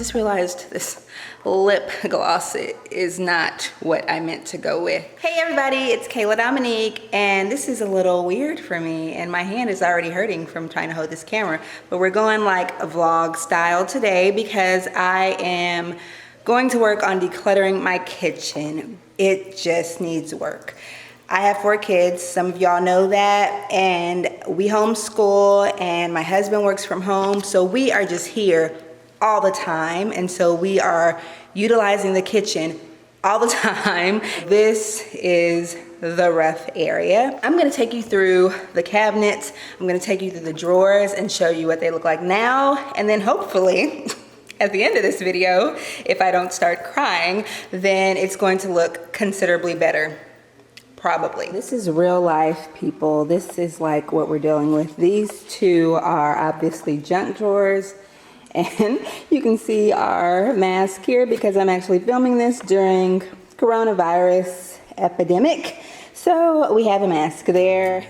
just realized this lip gloss is not what I meant to go with. Hey everybody, it's Kayla Dominique, and this is a little weird for me, and my hand is already hurting from trying to hold this camera, but we're going like a vlog style today because I am going to work on decluttering my kitchen. It just needs work. I have 4 kids, some of y'all know that, and we homeschool, and my husband works from home, so we are just here all the time, and so we are utilizing the kitchen all the time. This is the rough area. I'm gonna take you through the cabinets, I'm gonna take you through the drawers and show you what they look like now, and then hopefully, at the end of this video, if I don't start crying, then it's going to look considerably better. Probably. This is real life, people. This is like what we're dealing with. These 2 are obviously junk drawers, and you can see our mask here because I'm actually filming this during coronavirus epidemic. So we have a mask there.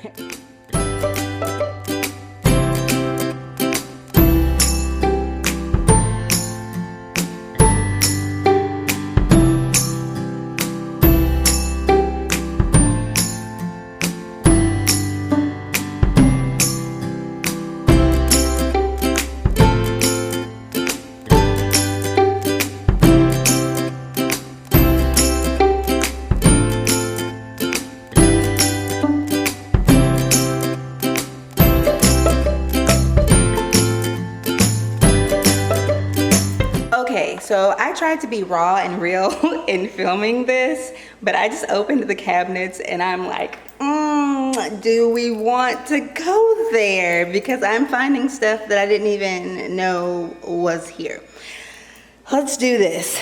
So I tried to be raw and real in filming this, but I just opened the cabinets and I'm like, do we want to go there? Because I'm finding stuff that I didn't even know was here. Let's do this.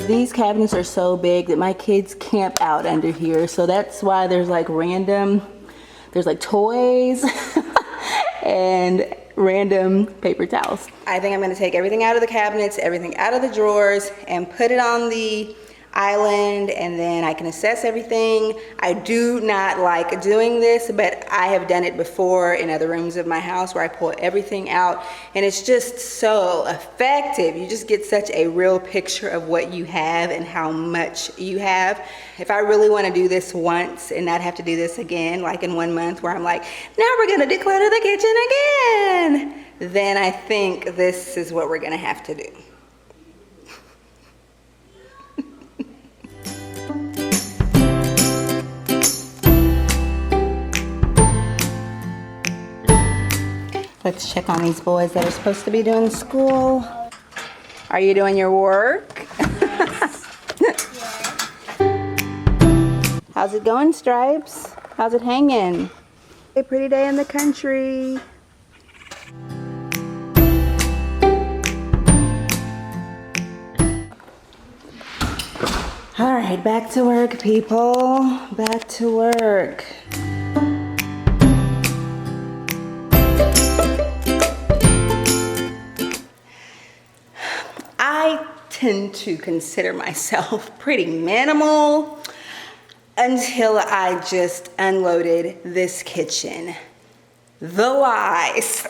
These cabinets are so big that my kids camp out under here, so that's why there's like toys and random paper towels. I think I'm going to take everything out of the cabinets, everything out of the drawers, and put it on the island, and then I can assess everything. I do not like doing this, but I have done it before in other rooms of my house where I pull everything out, and it's just so effective. You just get such a real picture of what you have and how much you have. If I really want to do this once and not have to do this again, like in 1 month where I'm like, now we're gonna declutter the kitchen again, then I think this is what we're gonna have to do. Let's check on these boys that are supposed to be doing school. Are you doing your work? Yes. How's it going, Stripes? How's it hanging? A pretty day in the country. All right, back to work, people. Back to work. I tend to consider myself pretty minimal until I just unloaded this kitchen. The lies.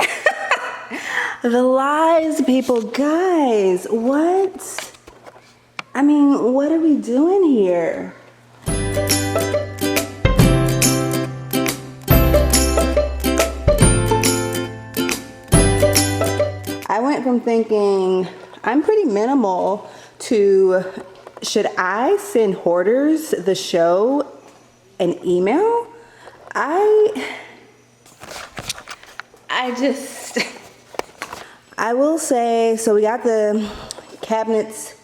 The lies, people. Guys, what? I mean, what are we doing here? I went from thinking I'm pretty minimal to, should I send Hoarders the show an email? I will say, so we got the cabinets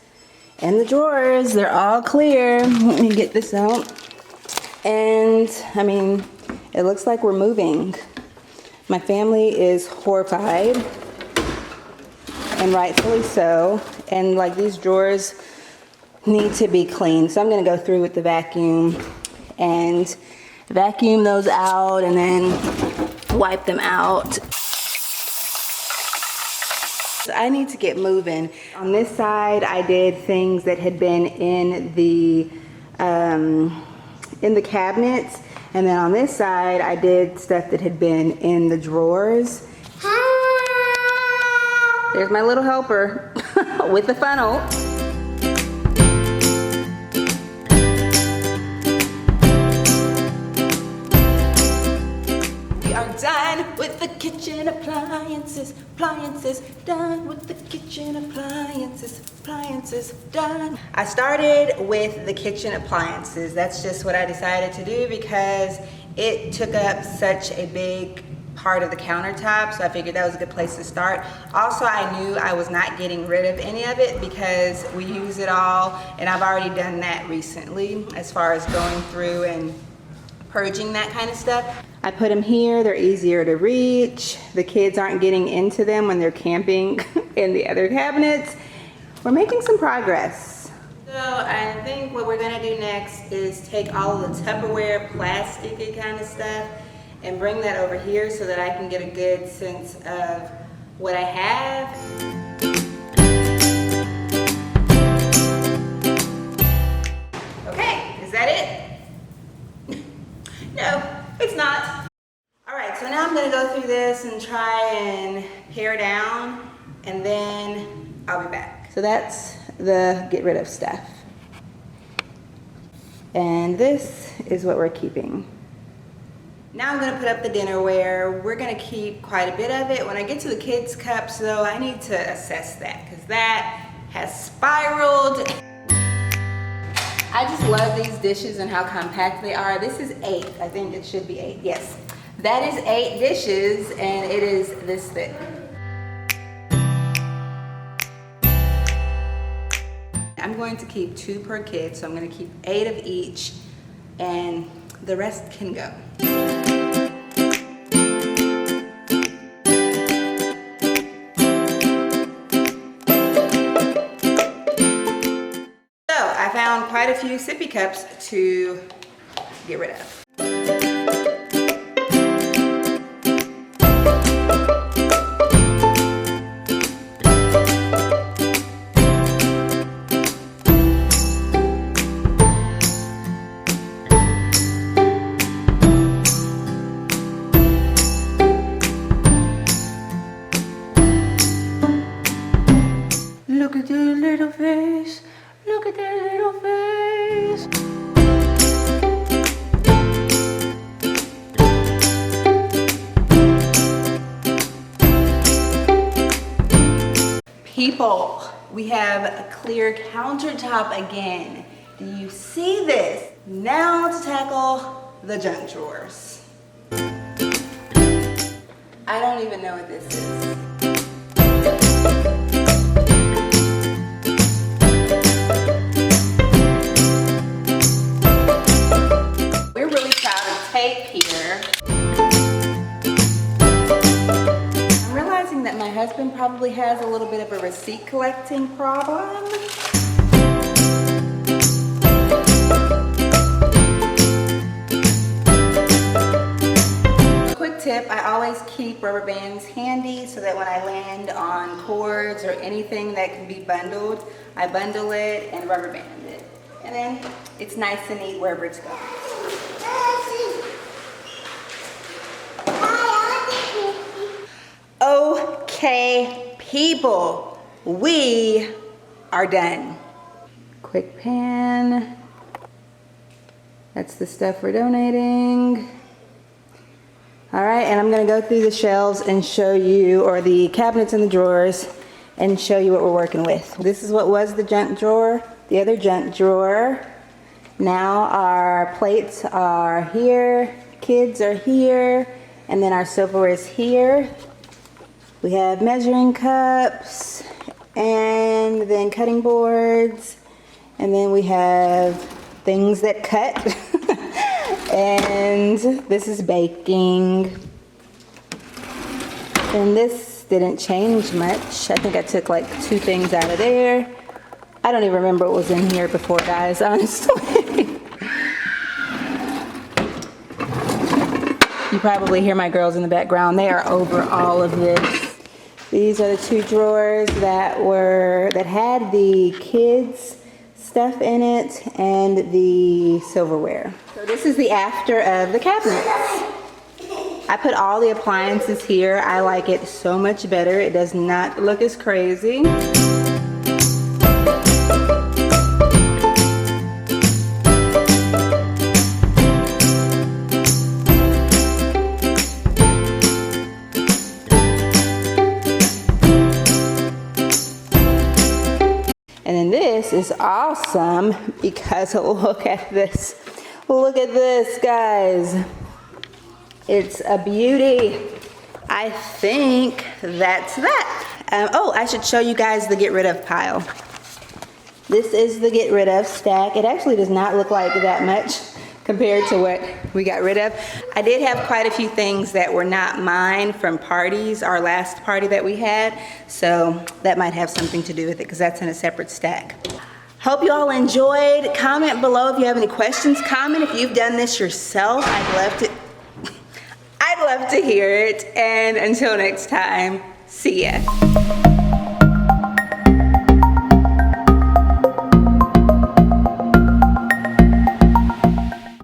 and the drawers, they're all clear. Let me get this out. And I mean, it looks like we're moving. My family is horrified, and rightfully so. And like, these drawers need to be cleaned. So I'm gonna go through with the vacuum and vacuum those out and then wipe them out. So I need to get moving. On this side, I did things that had been in the cabinets, and then on this side, I did stuff that had been in the drawers. There's my little helper with the funnel. We are done with the kitchen appliances, done with the kitchen appliances, done. I started with the kitchen appliances. That's just what I decided to do because it took up such a big part of the countertop, so I figured that was a good place to start. Also, I knew I was not getting rid of any of it because we use it all, and I've already done that recently as far as going through and purging that kind of stuff. I put them here, they're easier to reach. The kids aren't getting into them when they're camping in the other cabinets. We're making some progress. So I think what we're gonna do next is take all of the Tupperware plasticky kind of stuff and bring that over here so that I can get a good sense of what I have. Okay, is that it? No, it's not. All right, so now I'm gonna go through this and try and pare down, and then I'll be back. So that's the get rid of stuff. And this is what we're keeping. Now I'm gonna put up the dinnerware. We're gonna keep quite a bit of it. When I get to the kids' cups though, I need to assess that because that has spiraled. I just love these dishes and how compact they are. This is 8, I think it should be 8, yes. That is 8 dishes and it is this thick. I'm going to keep 2 per kid, so I'm gonna keep 8 of each and the rest can go. Found quite a few sippy cups to get rid of. Look at their little face. Look at their little face. People, we have a clear countertop again. Do you see this? Now to tackle the junk drawers. I don't even know what this is. That my husband probably has a little bit of a receipt collecting problem. Quick tip, I always keep rubber bands handy so that when I land on cords or anything that can be bundled, I bundle it and rubber band it. And then it's nice and neat wherever it's going. Okay, people, we are done. Quick pan. That's the stuff we're donating. All right, and I'm gonna go through the shelves and show you, or the cabinets and the drawers, and show you what we're working with. This is what was the junk drawer, the other junk drawer. Now our plates are here, kids are here, and then our silverware is here. We have measuring cups, and then cutting boards, and then we have things that cut, and this is baking. And this didn't change much. I think I took like 2 things out of there. I don't even remember what was in here before, guys, honestly. You probably hear my girls in the background. They are over all of this. These are the 2 drawers that had the kids stuff in it and the silverware. So this is the after of the cabinets. I put all the appliances here. I like it so much better. It does not look as crazy. And then this is awesome because look at this. Look at this, guys. It's a beauty. I think that's that. Oh, I should show you guys the get rid of pile. This is the get rid of stack. It actually does not look like that much compared to what we got rid of. I did have quite a few things that were not mine from parties, our last party that we had. So that might have something to do with it because that's in a separate stack. Hope you all enjoyed. Comment below if you have any questions. Comment if you've done this yourself. I'd love to hear it. And until next time, see ya.